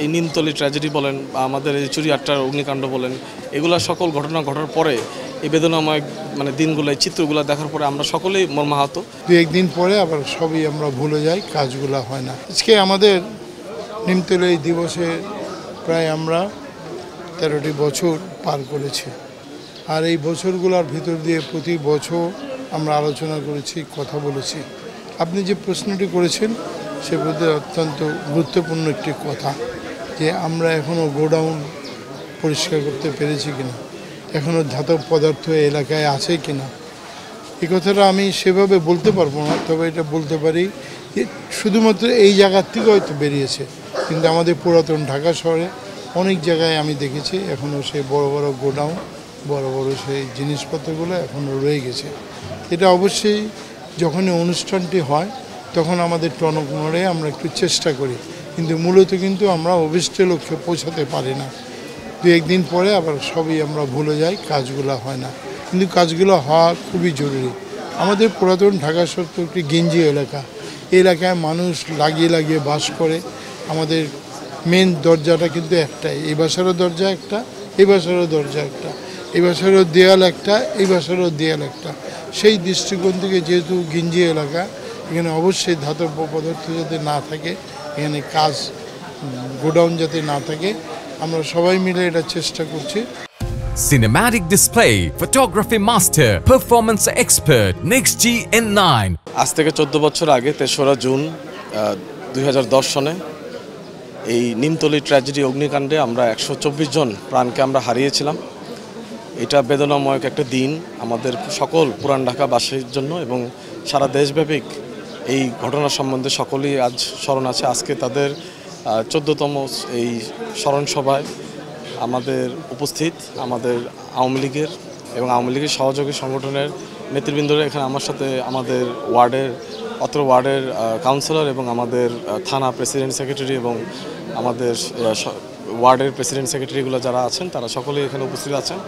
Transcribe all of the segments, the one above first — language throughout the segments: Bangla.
এই নিমতলী ট্র্যাজেডি বলেন বা আমাদের এই চুরিয়াট্টার অগ্নিকাণ্ড বলেন, এগুলা সকল ঘটনা ঘটার পরে এই বেদনাময় দিনগুলো, এই চিত্রগুলো দেখার পরে আমরা সকলেই মর্মাহত। দু একদিন পরে আবার সবই আমরা ভুলে যাই, কাজগুলো হয় না। আজকে আমাদের নিমতলী দিবসে প্রায় আমরা 13টি বছর পার করেছি। আর এই বছরগুলোর ভিতর দিয়ে প্রতি বছর আমরা আলোচনা করেছি, কথা বলেছি। আপনি যে প্রশ্নটি করেছেন সে প্রতি অত্যন্ত গুরুত্বপূর্ণ একটি কথা, যে আমরা এখনও গোডাউন পরিষ্কার করতে পেরেছি কিনা, এখনও ধাতব পদার্থ এলাকায় আছে কিনা। এই কথাটা আমি সেভাবে বলতে পারবো না, তবে এটা বলতে পারি যে শুধুমাত্র এই জায়গার থেকে হয়তো বেরিয়েছে, কিন্তু আমাদের পুরাতন ঢাকা শহরে অনেক জায়গায় আমি দেখেছি এখনও সেই বড় বড় গোডাউন, বড় বড় সেই জিনিসপত্রগুলো এখনও রয়ে গেছে। এটা অবশ্যই যখনই অনুষ্ঠানটি হয় তখন আমাদের টনক নড়ে, আমরা একটু চেষ্টা করি, কিন্তু মূলত কিন্তু আমরা অভিষ্ট লক্ষ্যে পৌঁছাতে পারি না। দু একদিন পরে আবার সবই আমরা ভুলে যাই, কাজগুলো হয় না, কিন্তু কাজগুলো হওয়া খুবই জরুরি। আমাদের পুরাতন ঢাকা শহর তো একটি গেঞ্জি এলাকা, এই এলাকায় মানুষ লাগিয়ে লাগিয়ে বাস করে। আমাদের মেন দরজাটা কিন্তু একটাই, এই বাসারও দরজা একটা, এই বাসারও দরজা একটা, এই বাসারও দেয়াল একটা, এই বাসারও দেয়াল একটা। সেই দৃষ্টিকোণ থেকে যেহেতু গেঞ্জি এলাকা, এখানে অবশ্যই ধাতব পদার্থ যাতে না থাকে, এখানে কাজ গোডাউন যাতে না থাকে, আমরা সবাই মিলে এটা চেষ্টা করছি। Cinematic display, photography master, performance expert, NextG N9। আজ থেকে 14 বছর আগে 3রা জুন 2010 সনে এই নিমতলী ট্র্যাজেডি অগ্নিকাণ্ডে আমরা 124 জন প্রাণকে আমরা হারিয়েছিলাম। এটা বেদনাময় একটা দিন আমাদের সকল পুরান ঢাকাবাসীর জন্য এবং সারা দেশব্যাপী এই ঘটনা সম্বন্ধে সকলেই আজ স্মরণ আছে। আজকে তাদের 14তম এই স্মরণ সভায় আমাদের উপস্থিত আমাদের আওয়ামী লীগের এবং আওয়ামী লীগের সহযোগী সংগঠনের নেতৃবৃন্দরা এখানে আমার সাথে, আমাদের অত্র ওয়ার্ডের কাউন্সিলর এবং আমাদের থানা প্রেসিডেন্ট সেক্রেটারি এবং আমাদের ওয়ার্ডের প্রেসিডেন্ট সেক্রেটারিগুলো যারা আছেন তারা সকলেই এখানে উপস্থিত আছেন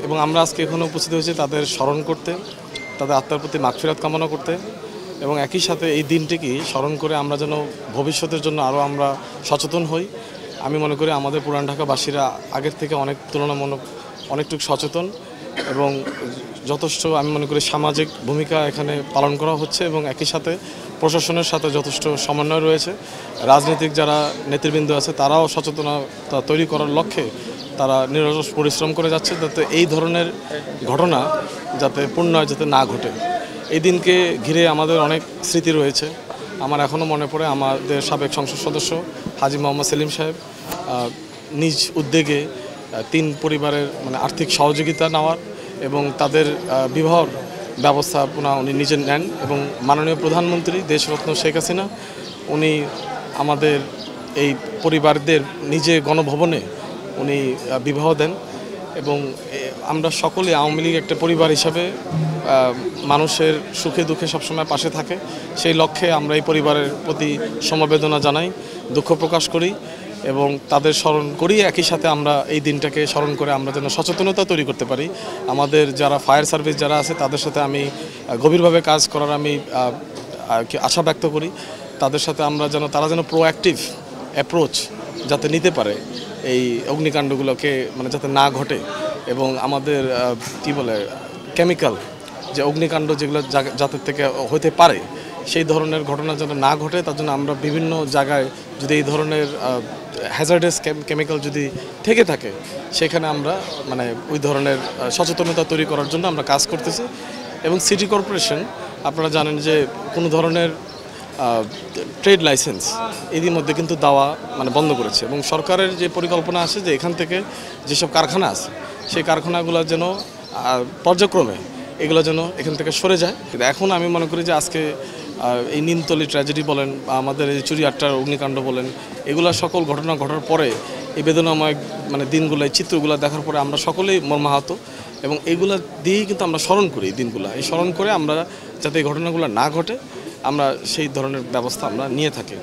এবং আমরা আজকে এখানে উপস্থিত হয়েছি তাদের স্মরণ করতে, তাদের আত্মার প্রতি মাগফিরাত কামনা করতে এবং একই সাথে এই দিনটিকে স্মরণ করে আমরা যেন ভবিষ্যতের জন্য আরও আমরা সচেতন হই। আমি মনে করি আমাদের পুরান ঢাকাবাসীরা আগের থেকে অনেক তুলনামূলক অনেকটুকু সচেতন এবং যথেষ্ট আমি মনে করি সামাজিক ভূমিকা এখানে পালন করা হচ্ছে এবং একই সাথে প্রশাসনের সাথে যথেষ্ট সমন্বয় রয়েছে। রাজনৈতিক যারা নেতৃবৃন্দ আছে তারাও সচেতনতা তৈরি করার লক্ষ্যে তারা নিরলস পরিশ্রম করে যাচ্ছে, যাতে এই ধরনের ঘটনা যাতে পুনরায় যাতে না ঘটে। এই দিনকে ঘিরে আমাদের অনেক স্মৃতি রয়েছে। আমার এখনও মনে পড়ে আমাদের সাবেক সংসদ সদস্য হাজী মোহাম্মদ সেলিম সাহেব নিজ উদ্যোগে 3 পরিবারের আর্থিক সহযোগিতা নেওয়ার এবং তাদের বিবাহর ব্যবস্থাপনা উনি নিজে নেন এবং মাননীয় প্রধানমন্ত্রী দেশরত্ন শেখ হাসিনা উনি আমাদের এই পরিবারদের নিজে গণভবনে উনি বিবাহ দেন এবং আমরা সকলে আওয়ামী লীগ একটা পরিবার হিসাবে মানুষের সুখে দুঃখে সবসময় পাশে থাকে। সেই লক্ষ্যে আমরা এই পরিবারের প্রতি সমবেদনা জানাই, দুঃখ প্রকাশ করি এবং তাদের স্মরণ করি। একই সাথে আমরা এই দিনটাকে স্মরণ করে আমরা যেন সচেতনতা তৈরি করতে পারি। আমাদের যারা ফায়ার সার্ভিস যারা আছে তাদের সাথে আমি গভীরভাবে কাজ করার আমি আশা ব্যক্ত করি। তাদের সাথে তারা যেন প্রোঅ্যাক্টিভ অ্যাপ্রোচ যাতে নিতে পারে এই অগ্নিকাণ্ডগুলোকে যাতে না ঘটে এবং আমাদের কেমিক্যাল যে অগ্নিকাণ্ড যেগুলো যাদের থেকে হতে পারে সেই ধরনের ঘটনা যেন না ঘটে, তার জন্য আমরা বিভিন্ন জায়গায় যদি এই ধরনের হ্যাজার্ডাস কেমিক্যাল যদি থেকে থাকে সেখানে আমরা ওই ধরনের সচেতনতা তৈরি করার জন্য আমরা কাজ করতেছি। এবং সিটি কর্পোরেশন আপনারা জানেন যে কোনো ধরনের ট্রেড লাইসেন্স এরই মধ্যে কিন্তু দেওয়া বন্ধ করেছে এবং সরকারের যে পরিকল্পনা আছে যে এখান থেকে যেসব কারখানা আছে সেই কারখানাগুলো যেন পর্যায়ক্রমে এগুলো যেন এখান থেকে সরে যায়। কিন্তু এখন আমি মনে করি যে আজকে এই নিমতলী ট্র্যাজেডি বলেন বা আমাদের এই চুরিয়াট্টার অগ্নিকাণ্ড বলেন, এগুলা সকল ঘটনা ঘটার পরে এই বেদনাময় দিনগুলো, এই চিত্রগুলো দেখার পরে আমরা সকলেই মর্মাহত এবং এগুলো দিয়েই কিন্তু আমরা স্মরণ করি এই দিনগুলো। এই স্মরণ করে আমরা যাতে এই ঘটনাগুলো না ঘটে আমরা সেই ধরনের ব্যবস্থা আমরা নিয়ে থাকি।